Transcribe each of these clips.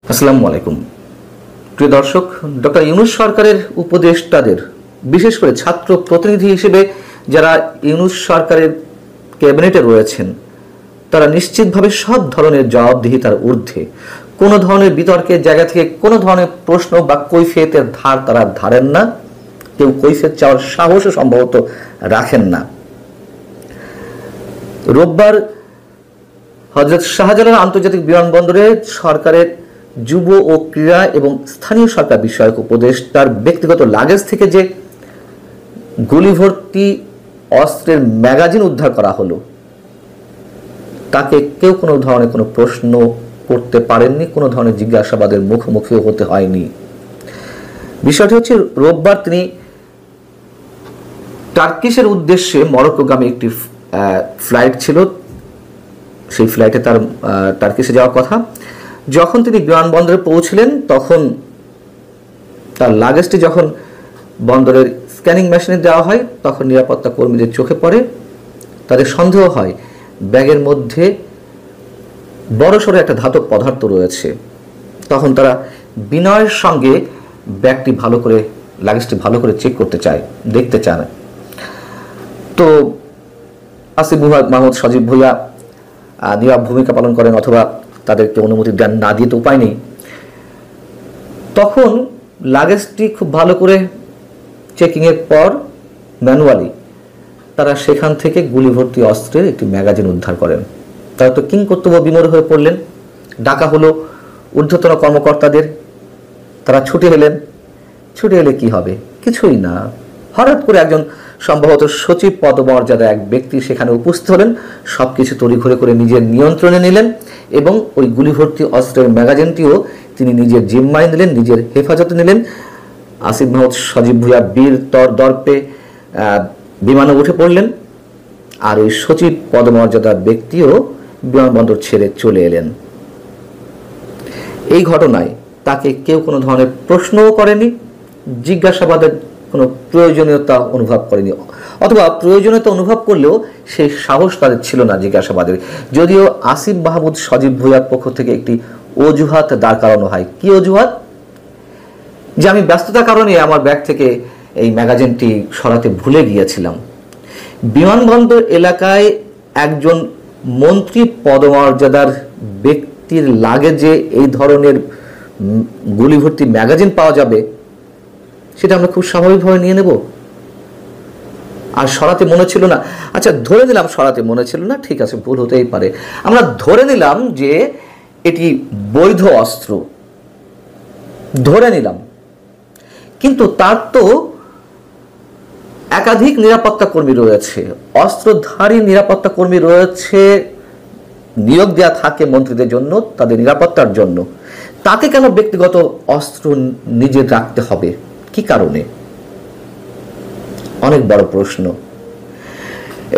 আসসালামু আলাইকুম প্রিয় দর্শক, ডক্টর ইউনূস সরকারের উপদেষ্টাদের বিশেষ করে ছাত্র প্রতিনিধি হিসেবে যারা ইউনূস সরকারের ক্যাবিনেটে রয়েছেন তারা নিশ্চিতভাবে সব ধরনের জবাবদিহিতার ঊর্ধ্বে। কোনো ধরনের বিতর্কের জায়গা থেকে কোনো ধরনের প্রশ্ন বা কৈফিয়তের ধার তারা ধারেন না, কেউ কৈফিয়ত চাওয়ার সাহসও সম্ভবত রাখেন না। রোববার হযরত শাহজালাল আন্তর্জাতিক বিমানবন্দরে সরকারের যুব ও ক্রীড়া এবং স্থানীয় সরকার বিষয়ক উপদেষ্টার ব্যক্তিগত লাগেজ থেকে যে গুলিভর্তি অস্ত্রের ম্যাগাজিন উদ্ধার করা হলো তাকে কেউ কোনো ধরনের কোনো প্রশ্ন করতে পারেননি, কোনো ধরনের জিজ্ঞাসাবাদের মুখোমুখিও হতে হয়নি। বিষয়টি হচ্ছে, রোববার তিনি টার্কিশের উদ্দেশ্যে মরক্কোগামী একটি ফ্লাইট ছিল, সেই ফ্লাইটে তার টার্কিশে যাওয়ার কথা। যখন তিনি বিমানবন্দরে পৌঁছলেন তখন তার লাগেজটি যখন বন্দরের স্ক্যানিং মেশিনে দেওয়া হয় তখন নিরাপত্তা কর্মীদের চোখে পড়ে, তাদের সন্দেহ হয় ব্যাগের মধ্যে বড়সড় একটা ধাতব পদার্থ রয়েছে। তখন তারা বিনয়ের সঙ্গে ব্যাগটি লাগেজটি ভালো করে চেক করতে চায়, দেখতে চায়। তো আসিফ মাহমুদ সজীব ভুঁইয়া নীরব ভূমিকা পালন করেন, অথবা তাদেরকে অনুমতি দেন না দিয়ে তো উপায় নেই। তখন লাগেজটি খুব ভালো করে চেকিংয়ের পর ম্যানুয়ালি তারা সেখান থেকে গুলিভর্তি অস্ত্রের একটি ম্যাগাজিন উদ্ধার করেন। তারা তো কিংকর্তব্য বিমূঢ় হয়ে পড়লেন। ডাকা হলো ঊর্ধ্বতন কর্মকর্তাদের, তারা ছুটে এলে কি হবে? কিছুই না। হঠাৎ করে একজন সম্ভবত সচিব পদমর্যাদা এক ব্যক্তি সেখানে উপস্থিত হলেন, সবকিছু তড়িঘড়ি করে নিজের নিয়ন্ত্রণে নিলেন এবং ওই গুলিভর্তি অস্ত্রের ম্যাগাজিনটিও তিনি নিজের জিম্মায় নিলেন, নিজের হেফাজতে নিলেন। আসিফ মাহমুদ সজীব ভুঁইয়া বীর দর্পে বিমানে উঠে পড়লেন, আর ওই সচিব পদমর্যাদার ব্যক্তিও বিমানবন্দর ছেড়ে চলে এলেন। এই ঘটনায় তাকে কেউ কোনো ধরনের প্রশ্নও করেনি, জিজ্ঞাসাবাদের কোনো প্রয়োজনীয়তা অনুভব করেনি, অথবা প্রয়োজনীয়তা অনুভব করলেও সেই সাহস তাদের ছিল না জিজ্ঞাসাবাদের। যদিও আসিফ মাহমুদ সজীব ভুঁইয়ার পক্ষ থেকে একটি অজুহাত দাঁড় করানো হয়। কি অজুহাত? যে আমি ব্যস্ততার কারণে আমার ব্যাগ থেকে এই ম্যাগাজিনটি সরাতে ভুলে গিয়েছিলাম। বিমানবন্দর এলাকায় একজন মন্ত্রী পদমর্যাদার ব্যক্তির লাগেজে এই ধরনের গুলিভর্তি ম্যাগাজিন পাওয়া যাবে সেটা আমরা খুব স্বাভাবিকভাবে নিয়ে নেব। আর সরাতে মনে ছিল না, আচ্ছা ধরে নিলাম সরাতে মনে ছিল না, ঠিক আছে, ভুল হতেই পারে। আমরা ধরে নিলাম যে এটি বৈধ অস্ত্র, ধরে নিলাম, কিন্তু তার তো একাধিক নিরাপত্তা কর্মী রয়েছে, অস্ত্রধারী নিরাপত্তা কর্মী রয়েছে, নিয়োগ দেওয়া থাকে মন্ত্রীদের জন্য তাদের নিরাপত্তার জন্য। তাকে কেন ব্যক্তিগত অস্ত্র নিজে রাখতে হবে? কি কারণে? অনেক বড় প্রশ্ন।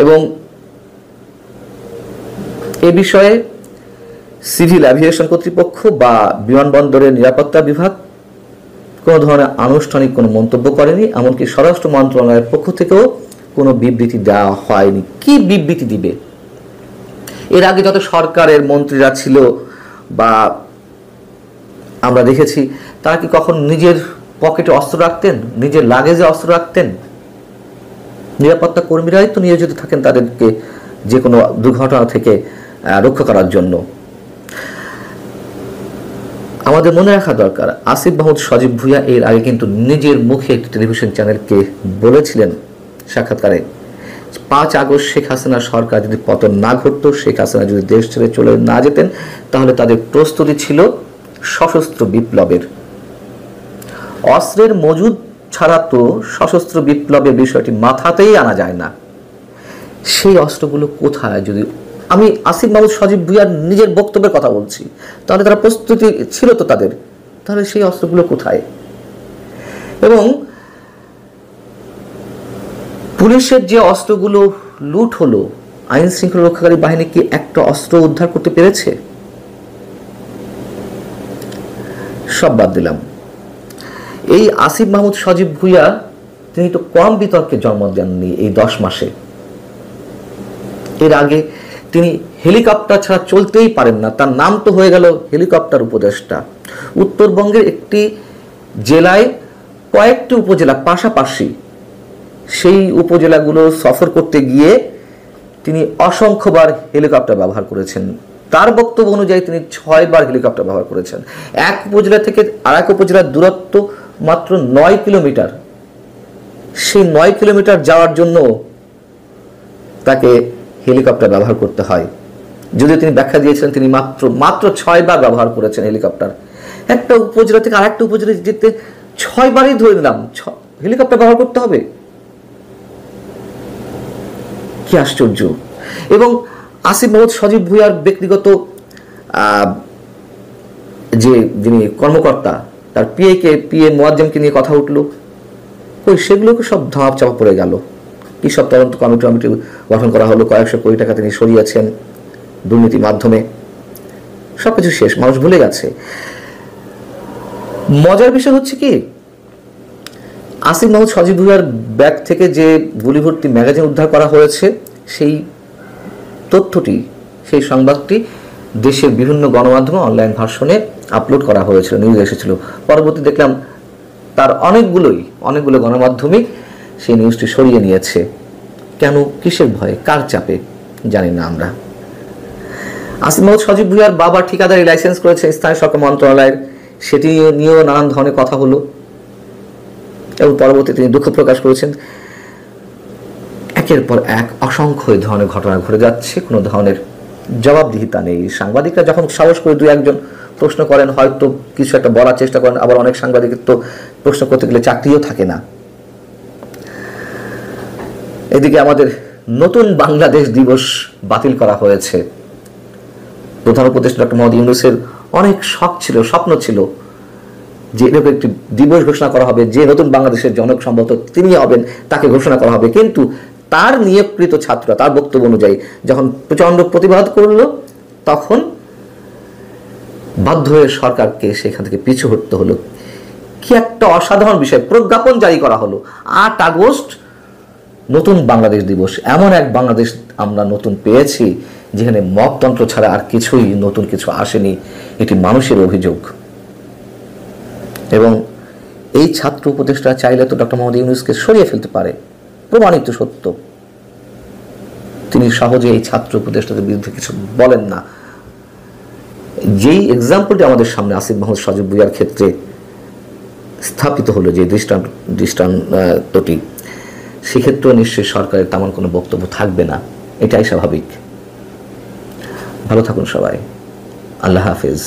এবং এ বিষয়ে সিভিল অ্যাভিয়েশন কর্তৃপক্ষ বা বিমানবন্দরের নিরাপত্তা বিভাগ কোনো ধরনের আনুষ্ঠানিক কোনো মন্তব্য করেনি, এমনকি স্বরাষ্ট্র মন্ত্রণালয়ের পক্ষ থেকেও কোনো বিবৃতি দেওয়া হয়নি। কি বিবৃতি দিবে? এর আগে যত সরকারের মন্ত্রীরা ছিল বা আমরা দেখেছি, তারা কি কখন নিজের পকেটে অস্ত্র রাখতেন, নিজের লাগেজে অস্ত্র রাখতেন? নিরাপত্তা কর্মীরাই তো নিয়োজিত থাকেন তাদেরকে যে কোনো দুর্ঘটনা থেকে রক্ষা করার জন্য। আমাদের মনে রাখা দরকার, আসিফ মাহমুদ সজীব ভুঁইয়া এর আগে কিন্তু নিজের মুখে একটি টেলিভিশন চ্যানেলকে বলেছিলেন সাক্ষাৎকারে, 5 আগস্ট শেখ হাসিনা সরকার যদি পতন না ঘটতো, শেখ হাসিনা যদি দেশ ছেড়ে চলে না যেতেন, তাহলে তাদের প্রস্তুতি ছিল সশস্ত্র বিপ্লবের। অস্ত্রের মজুদ ছাড়া তো সশস্ত্র বিপ্লবের বিষয়টি মাথাতেই আনা যায় না। সেই অস্ত্রগুলো কোথায়? যদি আমি আসিফ মাহমুদ সজীব ভুঁইয়ার নিজের বক্তব্যের কথা বলছি, তাহলে তারা প্রস্তুতি ছিল তো তাদের, তাহলে সেই অস্ত্রগুলো কোথায়? এবং পুলিশের যে অস্ত্রগুলো লুট হলো, আইন শৃঙ্খলা রক্ষাকারী বাহিনী কি একটা অস্ত্র উদ্ধার করতে পেরেছে? সব বাদ দিলাম, এই আসিফ মাহমুদ সজীব ভুঁইয়া তিনি তো কম বিতর্কে জন্ম দেননি এই 10 মাসে। এর আগে তিনি হেলিকপ্টার ছাড়া চলতেই পারেন না, তার নাম তো হয়ে গেল হেলিকপ্টার উপদেষ্টা। উত্তরবঙ্গের একটি জেলায় কয়েকটি উপজেলা পাশাপাশি, সেই উপজেলাগুলো সফর করতে গিয়ে তিনি অসংখ্যবার হেলিকপ্টার ব্যবহার করেছেন। তার বক্তব্য অনুযায়ী তিনি 6 বার হেলিকপ্টার ব্যবহার করেছেন। এক উপজেলা থেকে আরেক উপজেলার দূরত্ব মাত্র 9 কিলোমিটার। সেই 9 কিলোমিটার যাওয়ার জন্য তাকে হেলিকপ্টার ব্যবহার করতে হয়। যদিও তিনি ব্যাখ্যা দিয়েছিলেন তিনি মাত্র 6 বার ব্যবহার করেছেন হেলিকপ্টার। একটা উপজেলা থেকে আরেকটা উপজেলা যেতে 6 বারই ধরে নিলাম হেলিকপ্টার ব্যবহার করতে হবে। কি আশ্চর্য। এবং আসিফ মাহমুদ সজীব ভুঁইয়ার ব্যক্তিগত যিনি কর্মকর্তা, তার পিএ মোয়াজ্জেমকে নিয়ে কথা উঠলো, ওই সেগুলোকে সব ধাপ চাপা পড়ে গেল। কি সব তদন্ত কমিটি গঠন করা হলো, কয়েকশো কোটি টাকা তিনি সরিয়েছেন দুর্নীতির মাধ্যমে, সবকিছু শেষ, মানুষ ভুলে গেছে। মজার বিষয় হচ্ছে কি, আসিফ মাহমুদ সজীব ভুঁইয়ার ব্যাগ থেকে যে গুলিভর্তি ম্যাগাজিন উদ্ধার করা হয়েছে, সেই তথ্যটি, সেই সংবাদটি দেশের বিভিন্ন গণমাধ্যমে অনলাইন ভার্সনে আপলোড করা হয়েছিল, নিউজ এসেছিল। পরবর্তী দেখলাম তার অনেকগুলো গণমাধ্যমে সেই নিউজটি সরিয়ে নিয়েছে। কেন, কিসের ভয়ে, কার চাপে জানি না আমরা। আসিফ মাহমুদ সজীব ভুঁইয়ার বাবা ঠিকাদারি লাইসেন্স করেছে স্থানীয় সরকার মন্ত্রণালয়ের, সেটি নিয়েও নানান ধরনের কথা হলো এবং পরবর্তী তিনি দুঃখ প্রকাশ করেছেন। একের পর এক অসংখ্য ধরনের ঘটনা ঘটে যাচ্ছে, কোনো ধরনের জবাবদিহিতা নেই। সাংবাদিকরা যখন সাহস করে 2-1 প্রশ্ন করেন, হয়তো কিছু একটা বলার চেষ্টা করেন, আবার অনেক সাংবাদিকের তো প্রশ্ন করতে গেলে চাকরিও থাকে না। এদিকে আমাদের নতুন বাংলাদেশ দিবস বাতিল করা হয়েছে। প্রধান উপদেষ্টা ডক্টর মোহাম্মদ ইউনূসের অনেক শখ ছিল, স্বপ্ন ছিল যে এরকম একটি দিবস ঘোষণা করা হবে, যে নতুন বাংলাদেশের জনক সম্ভবত তিনি হবেন, তাকে ঘোষণা করা হবে। কিন্তু তার নিয়োগকৃত ছাত্ররা তার বক্তব্য অনুযায়ী যখন প্রচন্ড প্রতিবাদ করলো, তখন বাধ্য হয়ে সরকারকে সেখান থেকে পিছু হটতে হলো। কি একটা অসাধারণ বিষয়, প্রজ্ঞাপন জারি করা হলো 8 আগস্ট নতুন বাংলাদেশ দিবস। এমন এক বাংলাদেশ আমরা নতুন পেয়েছি যেখানে মততন্ত্র ছাড়া আর কিছুই নতুন কিছু আসেনি, এটি মানুষের অভিযোগ। এবং এই ছাত্র উপদেষ্টা চাইলে তো ডক্টর মোহাম্মদ ইউনূসকে সরিয়ে ফেলতে পারে, প্রমাণিত সত্য। তিনি সহজে এই ছাত্র উপদেষ্টাদের বিরুদ্ধে কিছু বলেন না। যেই এক্সাম্পলটি আমাদের সামনে আসিফ মাহমুদ সজীব ভুঁইয়ার ক্ষেত্রে স্থাপিত হলো, যে দৃষ্টান্তটি, সেক্ষেত্রেও নিশ্চয়ই সরকারের তেমন কোনো বক্তব্য থাকবে না, এটাই স্বাভাবিক। ভালো থাকুন সবাই, আল্লাহ হাফেজ।